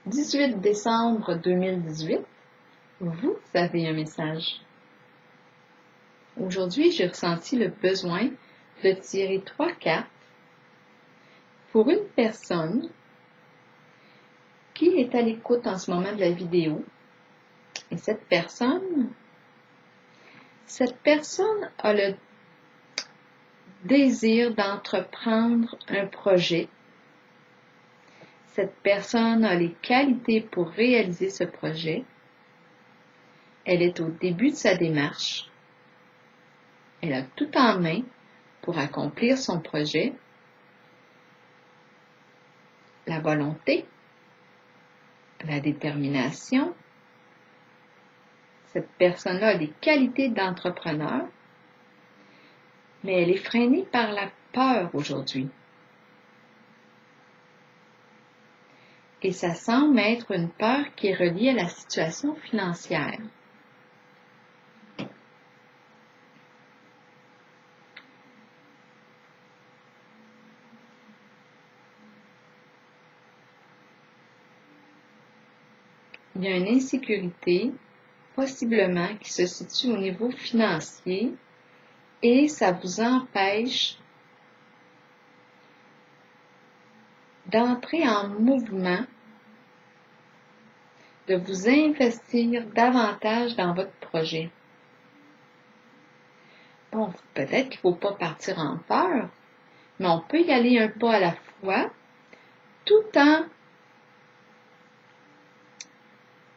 18 décembre 2018, vous avez un message. Aujourd'hui, j'ai ressenti le besoin de tirer 3 cartes pour une personne qui est à l'écoute en ce moment de la vidéo. Et cette personne a le désir d'entreprendre un projet. Cette personne a les qualités pour réaliser ce projet. Elle est au début de sa démarche. Elle a tout en main pour accomplir son projet. La volonté, la détermination. Cette personne-là a des qualités d'entrepreneur, mais elle est freinée par la peur aujourd'hui. Et ça semble être une peur qui est reliée à la situation financière. Il y a une insécurité, possiblement, qui se situe au niveau financier et ça vous empêche d'entrer en mouvement, de vous investir davantage dans votre projet. Bon, peut-être qu'il ne faut pas partir en peur, mais on peut y aller un pas à la fois, tout en,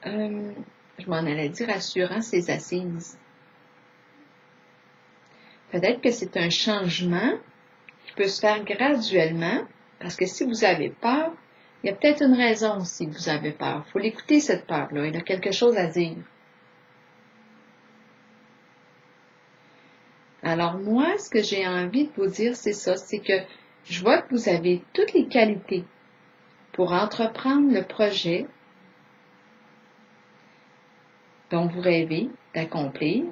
je m'en allais dire, assurant ses assises. Peut-être que c'est un changement qui peut se faire graduellement, parce que si vous avez peur, il y a peut-être une raison si vous avez peur. Il faut l'écouter, cette peur-là. Il a quelque chose à dire. Alors moi, ce que j'ai envie de vous dire, c'est ça. C'est que je vois que vous avez toutes les qualités pour entreprendre le projet dont vous rêvez d'accomplir.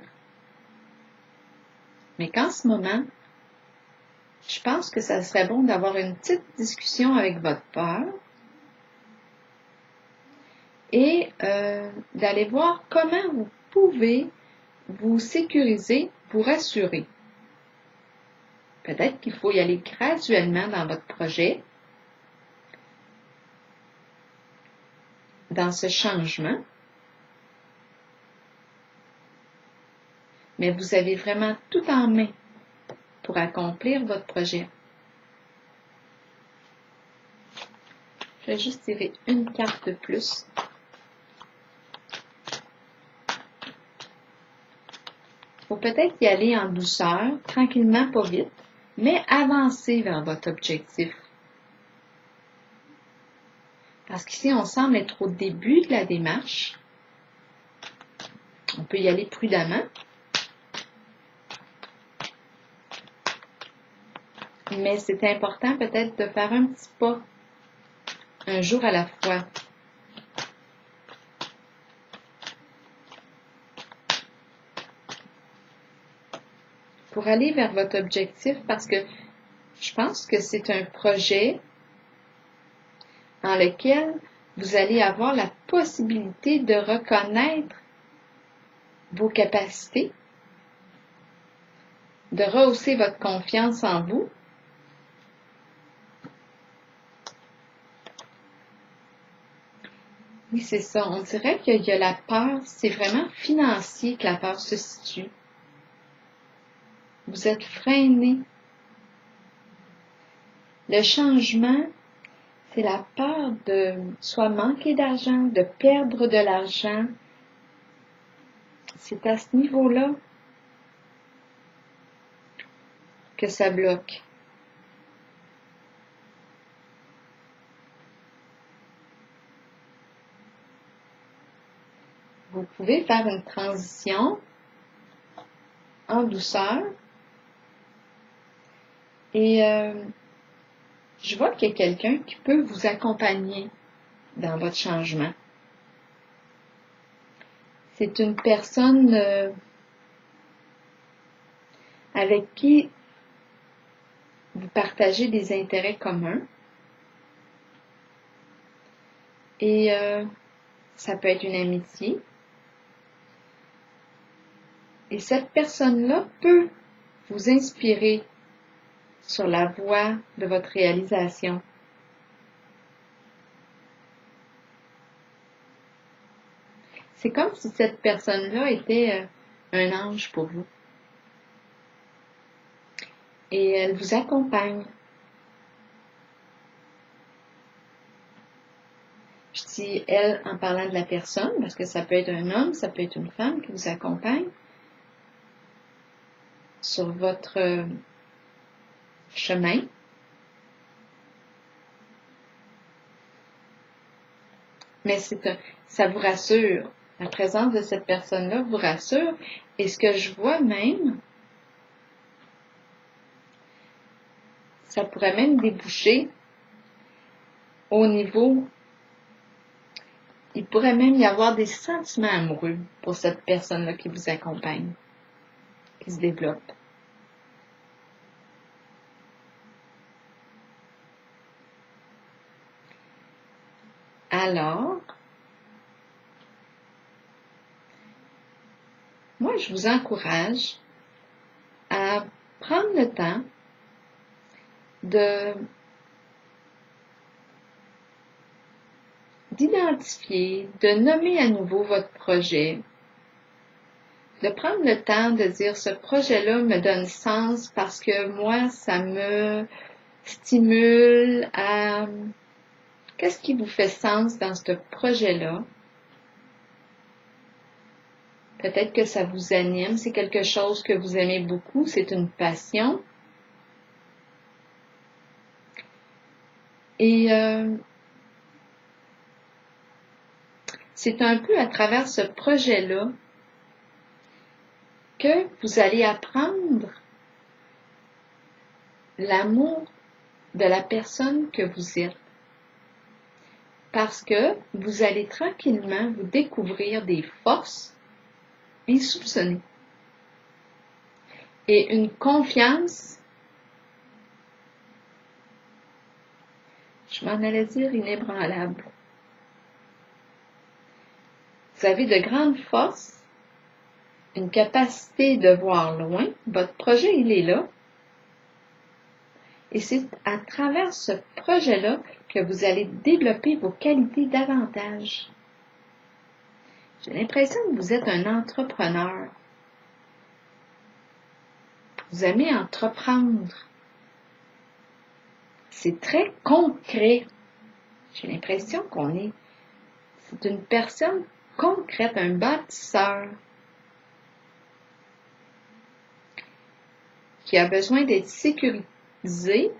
Mais qu'en ce moment, je pense que ça serait bon d'avoir une petite discussion avec votre peur et d'aller voir comment vous pouvez vous sécuriser, vous rassurer. Peut-être qu'il faut y aller graduellement dans votre projet, dans ce changement. Mais vous avez vraiment tout en main pour accomplir votre projet. Je vais juste tirer une carte de plus. Il faut peut-être y aller en douceur, tranquillement, pas vite, mais avancer vers votre objectif. Parce qu'ici, on semble être au début de la démarche. On peut y aller prudemment. Mais c'est important peut-être de faire un petit pas, un jour à la fois. Pour aller vers votre objectif, parce que je pense que c'est un projet dans lequel vous allez avoir la possibilité de reconnaître vos capacités, de rehausser votre confiance en vous. Oui, c'est ça. On dirait qu'il y a la peur. C'est vraiment financier que la peur se situe. Vous êtes freiné. Le changement, c'est la peur de soit manquer d'argent, de perdre de l'argent. C'est à ce niveau-là que ça bloque. Vous pouvez faire une transition en douceur. Et je vois qu'il y a quelqu'un qui peut vous accompagner dans votre changement. C'est une personne avec qui vous partagez des intérêts communs. Et ça peut être une amitié. Et cette personne-là peut vous inspirer sur la voie de votre réalisation. C'est comme si cette personne-là était un ange pour vous. Et elle vous accompagne. Je dis elle en parlant de la personne, parce que ça peut être un homme, ça peut être une femme qui vous accompagne sur votre chemin. Mais ça vous rassure. La présence de cette personne-là vous rassure. Et ce que je vois même, ça pourrait même déboucher au niveau, il pourrait même y avoir des sentiments amoureux pour cette personne-là qui vous accompagne, qui se développe. Alors, moi, je vous encourage à prendre le temps d'identifier, de nommer à nouveau votre projet, de prendre le temps de dire ce projet-là me donne sens parce que moi, ça me stimule à... Qu'est-ce qui vous fait sens dans ce projet-là? Peut-être que ça vous anime, c'est quelque chose que vous aimez beaucoup, c'est une passion. Et c'est un peu à travers ce projet-là que vous allez apprendre l'amour de la personne que vous êtes. Parce que vous allez tranquillement vous découvrir des forces insoupçonnées. Et une confiance, je m'en allais dire inébranlable. Vous avez de grandes forces, une capacité de voir loin. Votre projet, il est là. Et c'est à travers ce projet-là que vous allez développer vos qualités davantage. J'ai l'impression que vous êtes un entrepreneur. Vous aimez entreprendre. C'est très concret. J'ai l'impression c'est une personne concrète, un bâtisseur qui a besoin d'être sécurisé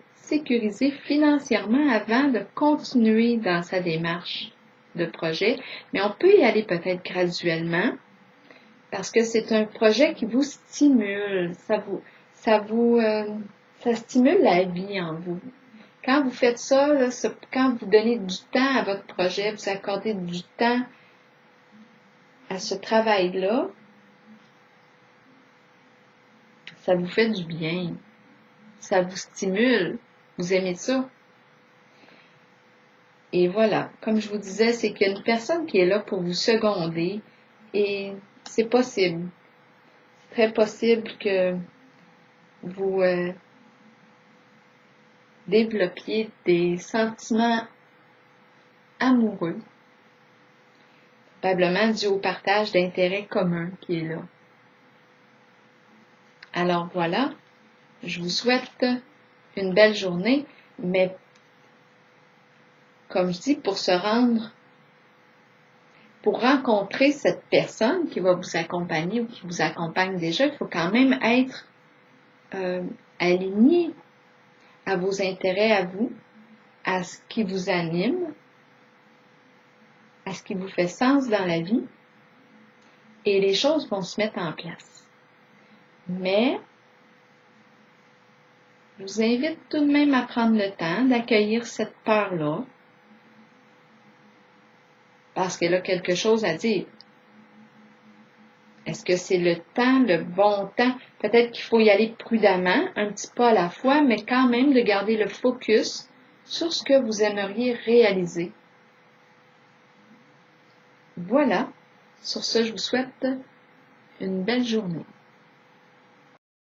financièrement avant de continuer dans sa démarche de projet. Mais on peut y aller peut-être graduellement parce que c'est un projet qui vous stimule. Ça stimule la vie en vous. Quand vous faites ça, là, quand vous donnez du temps à votre projet, vous accordez du temps à ce travail-là, ça vous fait du bien. Ça vous stimule. Vous aimez ça. Et voilà, comme je vous disais, c'est qu'il y a une personne qui est là pour vous seconder et c'est possible. C'est très possible que vous développiez des sentiments amoureux, probablement dû au partage d'intérêts communs qui est là. Alors voilà, je vous souhaite une belle journée, mais comme je dis, pour rencontrer cette personne qui va vous accompagner ou qui vous accompagne déjà, il faut quand même être aligné à vos intérêts à vous, à ce qui vous anime, à ce qui vous fait sens dans la vie, et les choses vont se mettre en place. Mais, je vous invite tout de même à prendre le temps d'accueillir cette peur-là, parce qu'elle a quelque chose à dire. Est-ce que c'est le temps, le bon temps? Peut-être qu'il faut y aller prudemment, un petit pas à la fois, mais quand même de garder le focus sur ce que vous aimeriez réaliser. Voilà. Sur ce, je vous souhaite une belle journée.